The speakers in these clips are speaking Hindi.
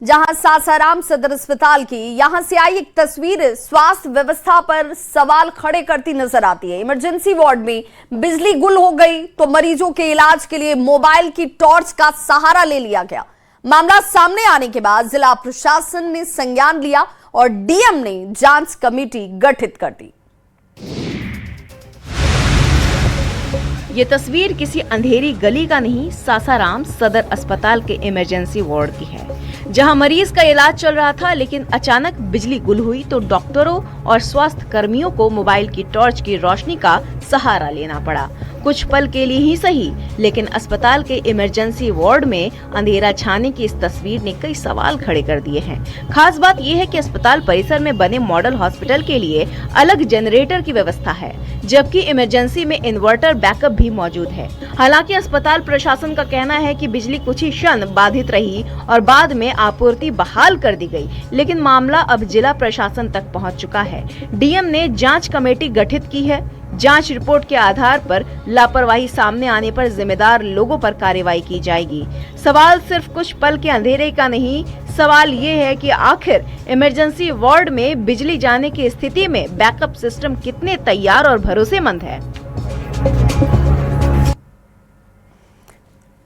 जहां सासाराम सदर अस्पताल की यहां से आई एक तस्वीर स्वास्थ्य व्यवस्था पर सवाल खड़े करती नजर आती है। इमरजेंसी वार्ड में बिजली गुल हो गई तो मरीजों के इलाज के लिए मोबाइल की टॉर्च का सहारा ले लिया गया। मामला सामने आने के बाद जिला प्रशासन ने संज्ञान लिया और डीएम ने जांच कमेटी गठित कर दी। ये तस्वीर किसी अंधेरी गली का नहीं, सासाराम सदर अस्पताल के इमरजेंसी वार्ड की है, जहां मरीज का इलाज चल रहा था। लेकिन अचानक बिजली गुल हुई तो डॉक्टरों और स्वास्थ्य कर्मियों को मोबाइल की टॉर्च की रोशनी का सहारा लेना पड़ा। कुछ पल के लिए ही सही, लेकिन अस्पताल के इमरजेंसी वार्ड में अंधेरा छाने की इस तस्वीर ने कई सवाल खड़े कर दिए हैं। खास बात यह है कि अस्पताल परिसर में बने मॉडल हॉस्पिटल के लिए अलग जनरेटर की व्यवस्था है, जबकि इमरजेंसी में इन्वर्टर बैकअप भी मौजूद है। हालांकि अस्पताल प्रशासन का कहना है कि बिजली कुछ ही क्षण बाधित रही और बाद में आपूर्ति बहाल कर दी गई, लेकिन मामला अब जिला प्रशासन तक पहुंच चुका है। डीएम ने जांच कमेटी गठित की है। जांच रिपोर्ट के आधार पर लापरवाही सामने आने पर जिम्मेदार लोगों पर कार्रवाई की जाएगी। सवाल सिर्फ कुछ पल के अंधेरे का नहीं, सवाल ये है कि आखिर इमरजेंसी वार्ड में बिजली जाने की स्थिति में बैकअप सिस्टम कितने तैयार और भरोसेमंद है।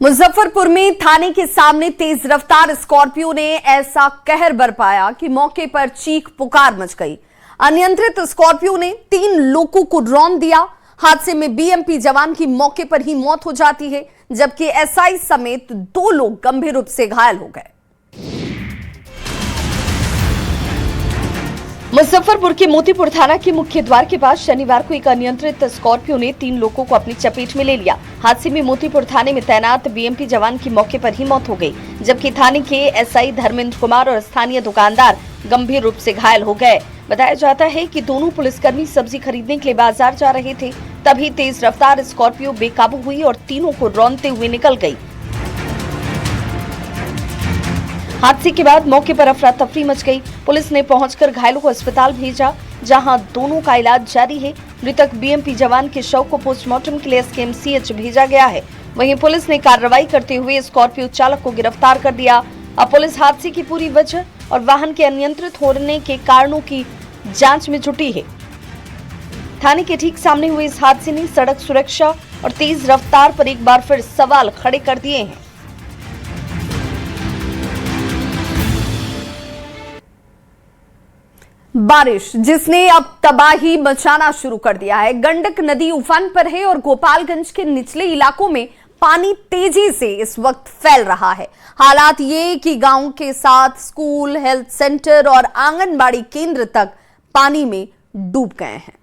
मुजफ्फरपुर में थाने के सामने तेज रफ्तार स्कॉर्पियो ने ऐसा कहर बरपाया कि मौके पर चीख पुकार मच गई। अनियंत्रित स्कॉर्पियो ने 3 लोगों को रौंद दिया। हादसे में बीएमपी जवान की मौके पर ही मौत हो जाती है, जबकि एसआई समेत 2 लोग गंभीर रूप से घायल हो गए। मुजफ्फरपुर के मोतीपुर थाना के मुख्य द्वार के पास शनिवार को एक अनियंत्रित स्कॉर्पियो ने 3 लोगों को अपनी चपेट में ले लिया। हादसे में मोतीपुर थाने में तैनात बीएमपी जवान की मौके पर ही मौत हो गई, जबकि थाने के एसआई धर्मेंद्र कुमार और स्थानीय दुकानदार गंभीर रूप से घायल हो गए। बताया जाता है कि दोनों पुलिसकर्मी सब्जी खरीदने के लिए बाजार जा रहे थे, तभी तेज रफ्तार स्कॉर्पियो बेकाबू हुई और तीनों को रौंदते हुए निकल गई। हादसे के बाद मौके पर अफरा तफरी मच गई। पुलिस ने पहुंचकर घायलों को अस्पताल भेजा, जहां दोनों का इलाज जारी है। मृतक बीएमपी जवान के शव को पोस्टमार्टम के लिए एसकेएमसीएच भेजा गया है। वहीं पुलिस ने कार्रवाई करते हुए स्कॉर्पियो चालक को गिरफ्तार कर दिया। अब पुलिस हादसे की पूरी वजह और वाहन के अनियंत्रित होने के कारणों की जांच में जुटी है। थाने के ठीक सामने हुए इस हादसे ने सड़क सुरक्षा और तेज रफ्तार पर एक बार फिर सवाल खड़े कर दिए हैं। बारिश जिसने अब तबाही मचाना शुरू कर दिया है। गंडक नदी उफान पर है और गोपालगंज के निचले इलाकों में पानी तेजी से इस वक्त फैल रहा है। हालात ये कि गांव के साथ स्कूल, हेल्थ सेंटर और आंगनबाड़ी केंद्र तक पानी में डूब गए हैं।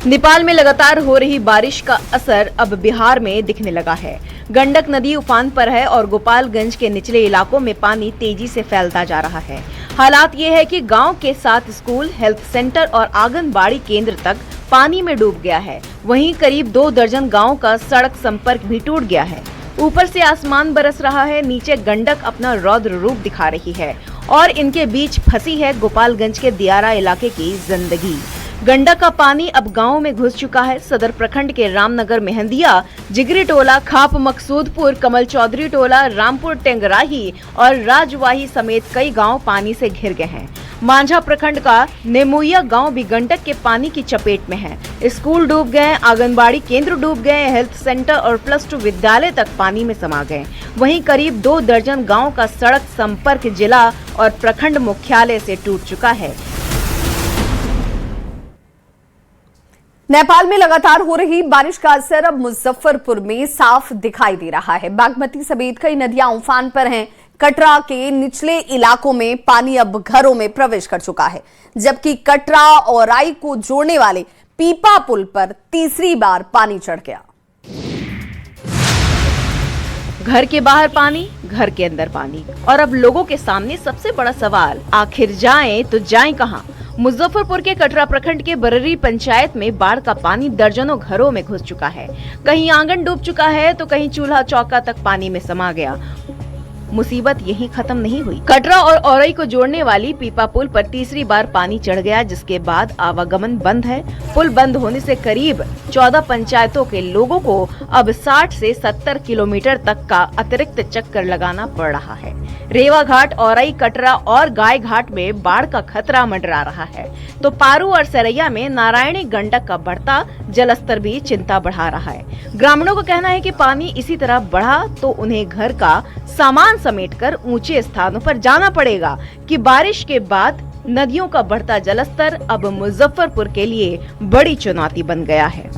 नेपाल में लगातार हो रही बारिश का असर अब बिहार में दिखने लगा है। गंडक नदी उफान पर है और गोपालगंज के निचले इलाकों में पानी तेजी से फैलता जा रहा है। हालात ये है कि गांव के साथ स्कूल, हेल्थ सेंटर और आंगनबाड़ी केंद्र तक पानी में डूब गया है। वहीं करीब 2 दर्जन गांव का सड़क संपर्क भी टूट गया है। ऊपर से आसमान बरस रहा है, नीचे गंडक अपना रौद्र रूप दिखा रही है और इनके बीच फंसी है गोपालगंज के दियारा इलाके की जिंदगी। गंडक का पानी अब गांव में घुस चुका है। सदर प्रखंड के रामनगर मेहंदिया, जिगरी टोला, खाप मकसूदपुर, कमल चौधरी टोला, रामपुर टेंगराही और राजवाही समेत कई गांव पानी से घिर गए हैं। मांझा प्रखंड का नेमुइया गांव भी गंडक के पानी की चपेट में है। स्कूल डूब गए, आंगनबाड़ी केंद्र डूब गए, हेल्थ सेंटर और +2 विद्यालय तक पानी में समा गए। वहीं करीब 2 दर्जन गांव का सड़क संपर्क जिला और प्रखंड मुख्यालय से टूट चुका है। नेपाल में लगातार हो रही बारिश का असर अब मुजफ्फरपुर में साफ दिखाई दे रहा है। बागमती समेत कई नदियां उफान पर हैं। कटरा के निचले इलाकों में पानी अब घरों में प्रवेश कर चुका है, जबकि कटरा और राई को जोड़ने वाले पीपा पुल पर तीसरी बार पानी चढ़ गया। घर के बाहर पानी, घर के अंदर पानी और अब लोगों के सामने सबसे बड़ा सवाल, आखिर जाएं तो जाएं कहां? मुजफ्फरपुर के कटरा प्रखंड के बररी पंचायत में बाढ़ का पानी दर्जनों घरों में घुस चुका है। कहीं आंगन डूब चुका है तो कहीं चूल्हा चौका तक पानी में समा गया। मुसीबत यहीं खत्म नहीं हुई। कटरा और औरई को जोड़ने वाली पीपा पुल पर तीसरी बार पानी चढ़ गया, जिसके बाद आवागमन बंद है। पुल बंद होने से करीब 14 पंचायतों के लोगों को अब 60 से 70 किलोमीटर तक का अतिरिक्त चक्कर लगाना पड़ रहा है। रेवा घाट, औरई, कटरा और गाय घाट में बाढ़ का खतरा मंडरा रहा है, तो पारू और सरैया में नारायणी गंडक का बढ़ता जलस्तर भी चिंता बढ़ा रहा है। ग्रामीणों का कहना है कि पानी इसी तरह बढ़ा तो उन्हें घर का सामान समेटकर ऊंचे स्थानों पर जाना पड़ेगा कि बारिश के बाद नदियों का बढ़ता जलस्तर अब मुजफ्फरपुर के लिए बड़ी चुनौती बन गया है।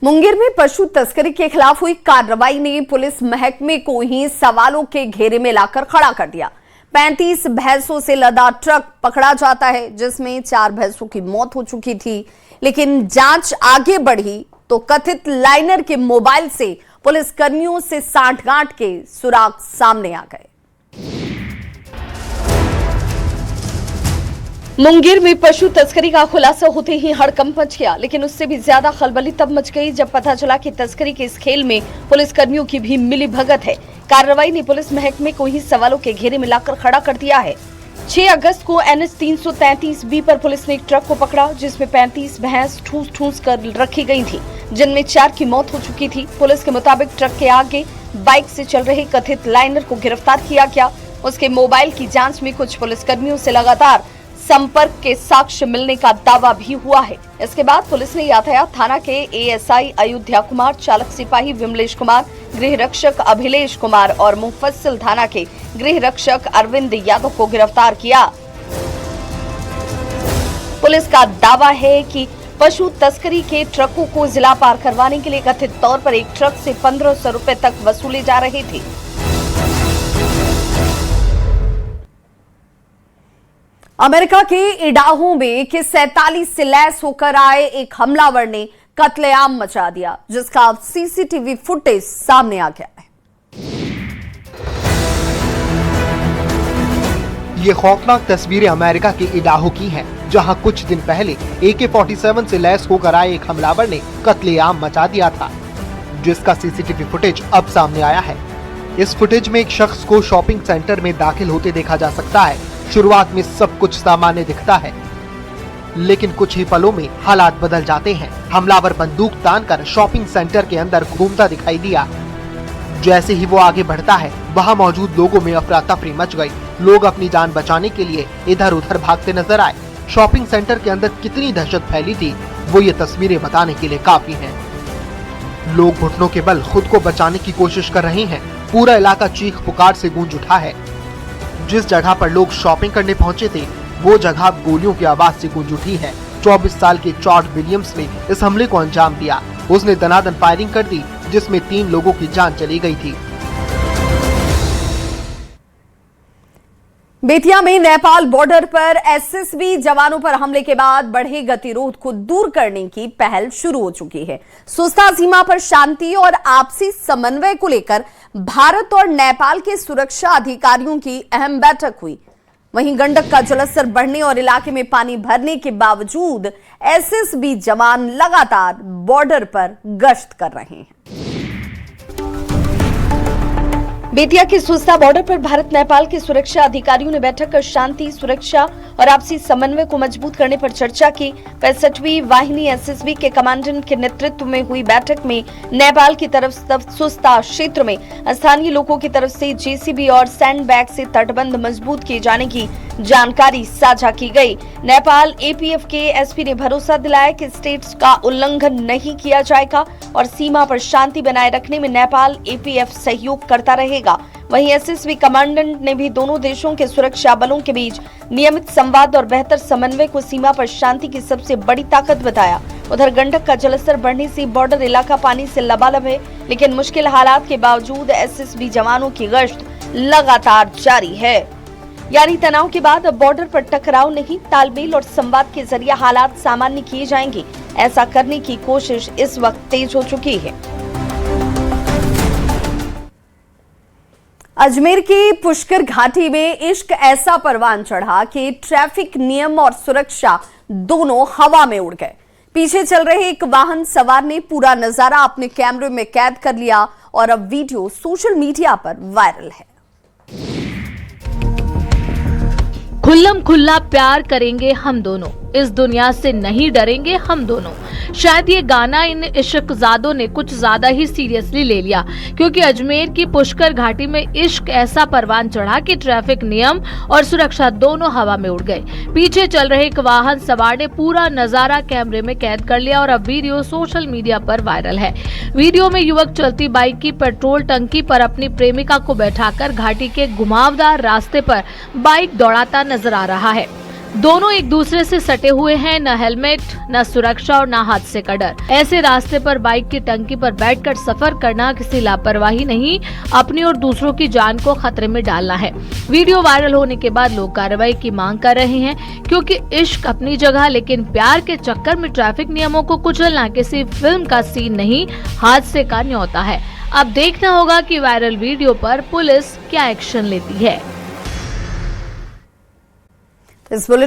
मुंगेर में पशु तस्करी के खिलाफ हुई कार्रवाई ने पुलिस महकमे को ही सवालों के घेरे में लाकर खड़ा कर दिया। 35 भैंसों से लदा ट्रक पकड़ा जाता है, जिसमें 4 भैंसों की मौत हो चुकी थी। लेकिन जांच आगे बढ़ी तो कथित लाइनर के मोबाइल से पुलिस कर्मियों से सांठगांठ के सुराग सामने आ गए। मुंगेर में पशु तस्करी का खुलासा होते ही हड़कंप मच गया, लेकिन उससे भी ज्यादा खलबली तब मच गई जब पता चला कि तस्करी के इस खेल में पुलिस कर्मियों की भी मिली भगत है। कार्रवाई ने पुलिस महकमे को ही सवालों के घेरे में लाकर खड़ा कर दिया है। 6 अगस्त को NH 333B पर पुलिस ने एक ट्रक को पकड़ा, जिसमें 35 भैंस ठूस ठूस कर रखी गई थी, जिनमें 4 की मौत हो चुकी थी। पुलिस के मुताबिक ट्रक के आगे बाइक से चल रहे कथित लाइनर को गिरफ्तार किया गया। उसके मोबाइल की जांच में कुछ पुलिसकर्मियों से लगातार संपर्क के साक्ष्य मिलने का दावा भी हुआ है। इसके बाद पुलिस ने यातायात थाना के ASI अयोध्या कुमार, चालक सिपाही विमलेश कुमार, गृह रक्षक अभिलेश कुमार और मुफस्सिल थाना के गृह रक्षक अरविंद यादव को गिरफ्तार किया। पुलिस का दावा है कि पशु तस्करी के ट्रकों को जिला पार करवाने के लिए कथित तौर पर एक ट्रक से 1500 रुपए तक वसूले जा रहे थे। अमेरिका के इडाहो में कि 47 से लैस होकर आए एक हमलावर ने कत्लेआम मचा दिया, जिसका CCTV फुटेज सामने आ गया है। ये खौफनाक तस्वीरें अमेरिका के इडाहो की हैं, जहां कुछ दिन पहले AK-47 से लैस होकर आए एक हमलावर ने कत्लेआम मचा दिया था, जिसका CCTV फुटेज अब सामने आया है। इस फुटेज में एक शख्स को शॉपिंग सेंटर में दाखिल होते देखा जा सकता है। शुरुआत में सब कुछ सामान्य दिखता है, लेकिन कुछ ही पलों में हालात बदल जाते हैं। हमलावर बंदूक तानकर शॉपिंग सेंटर के अंदर घूमता दिखाई दिया। जैसे ही वो आगे बढ़ता है, वहां मौजूद लोगों में अफरा तफरी मच गई। लोग अपनी जान बचाने के लिए इधर उधर भागते नजर आए। शॉपिंग सेंटर के अंदर कितनी दहशत फैली थी, वो ये तस्वीरें बताने के लिए काफी हैं। लोग घुटनों के बल खुद को बचाने की कोशिश कर रहे हैं। पूरा इलाका चीख पुकार से गूंज उठा है। जिस जगह पर लोग शॉपिंग करने पहुंचे थे, वो जगह गोलियों की आवाज से गूंज उठी है। 24 साल के जॉर्ज विलियम्स ने इस हमले को अंजाम दिया। उसने दनादन फायरिंग कर दी, जिसमें 3 लोगों की जान चली गई थी। बेतिया में नेपाल बॉर्डर पर SSB जवानों पर हमले के बाद बढ़े गतिरोध को दूर करने की पहल शुरू हो चुकी है। सुस्ता सीमा पर शांति और आपसी समन्वय को लेकर भारत और नेपाल के सुरक्षा अधिकारियों की अहम बैठक हुई। वहीं गंडक का जलस्तर बढ़ने और इलाके में पानी भरने के बावजूद SSB जवान लगातार बॉर्डर पर गश्त कर रहे हैं। बेतिया के सुस्ता बॉर्डर पर भारत नेपाल के सुरक्षा अधिकारियों ने बैठक कर शांति, सुरक्षा और आपसी समन्वय को मजबूत करने पर चर्चा की। 65वीं वाहिनी SSB के कमांडेंट के नेतृत्व में हुई बैठक में नेपाल की तरफ सुस्ता क्षेत्र में स्थानीय लोगों की तरफ से JCB और सैंडबैग से तटबंध मजबूत किए जाने की जानकारी साझा की गई। नेपाल APF के SP ने भरोसा दिलाया कि स्टेट्स का उल्लंघन नहीं किया जाएगा और सीमा पर शांति बनाए रखने में नेपाल APF सहयोग करता रहेगा। वहीं SSB कमांडेंट ने भी दोनों देशों के सुरक्षा बलों के बीच नियमित संवाद और बेहतर समन्वय को सीमा पर शांति की सबसे बड़ी ताकत बताया। उधर गंडक का जलस्तर बढ़ने से बॉर्डर इलाका पानी से लबालब है, लेकिन मुश्किल हालात के बावजूद SSB जवानों की गश्त लगातार जारी है। यानी तनाव के बाद अब बॉर्डर पर टकराव नहीं, तालमेल और संवाद के जरिए हालात सामान्य किए जाएंगे। ऐसा करने की कोशिश इस वक्त तेज हो चुकी है। अजमेर की पुष्कर घाटी में इश्क ऐसा परवान चढ़ा कि ट्रैफिक नियम और सुरक्षा दोनों हवा में उड़ गए। पीछे चल रहे एक वाहन सवार ने पूरा नजारा अपने कैमरे में कैद कर लिया और अब वीडियो सोशल मीडिया पर वायरल है। खुल्लम खुल्ला प्यार करेंगे हम दोनों, इस दुनिया से नहीं डरेंगे हम दोनों। शायद ये गाना इन इश्कजादों ने कुछ ज्यादा ही सीरियसली ले लिया, क्योंकि अजमेर की पुष्कर घाटी में इश्क ऐसा परवान चढ़ा कि ट्रैफिक नियम और सुरक्षा दोनों हवा में उड़ गए। पीछे चल रहे एक वाहन सवार ने पूरा नजारा कैमरे में कैद कर लिया और अब वीडियो सोशल मीडिया पर वायरल है। वीडियो में युवक चलती बाइक की पेट्रोल टंकी पर अपनी प्रेमिका को बैठाकर घाटी के घुमावदार रास्ते पर बाइक दौड़ाता नजर आ रहा है। दोनों एक दूसरे से सटे हुए हैं, न हेलमेट, न सुरक्षा और न हादसे का डर। ऐसे रास्ते पर बाइक की टंकी पर बैठकर सफर करना किसी लापरवाही नहीं, अपनी और दूसरों की जान को खतरे में डालना है। वीडियो वायरल होने के बाद लोग कार्रवाई की मांग कर रहे हैं, क्योंकि इश्क अपनी जगह, लेकिन प्यार के चक्कर में ट्रैफिक नियमों को कुचलना किसी फिल्म का सीन नहीं, हादसे का न्योता है। अब देखना होगा कि वायरल वीडियो पर पुलिस क्या एक्शन लेती है। इस बुलेटिन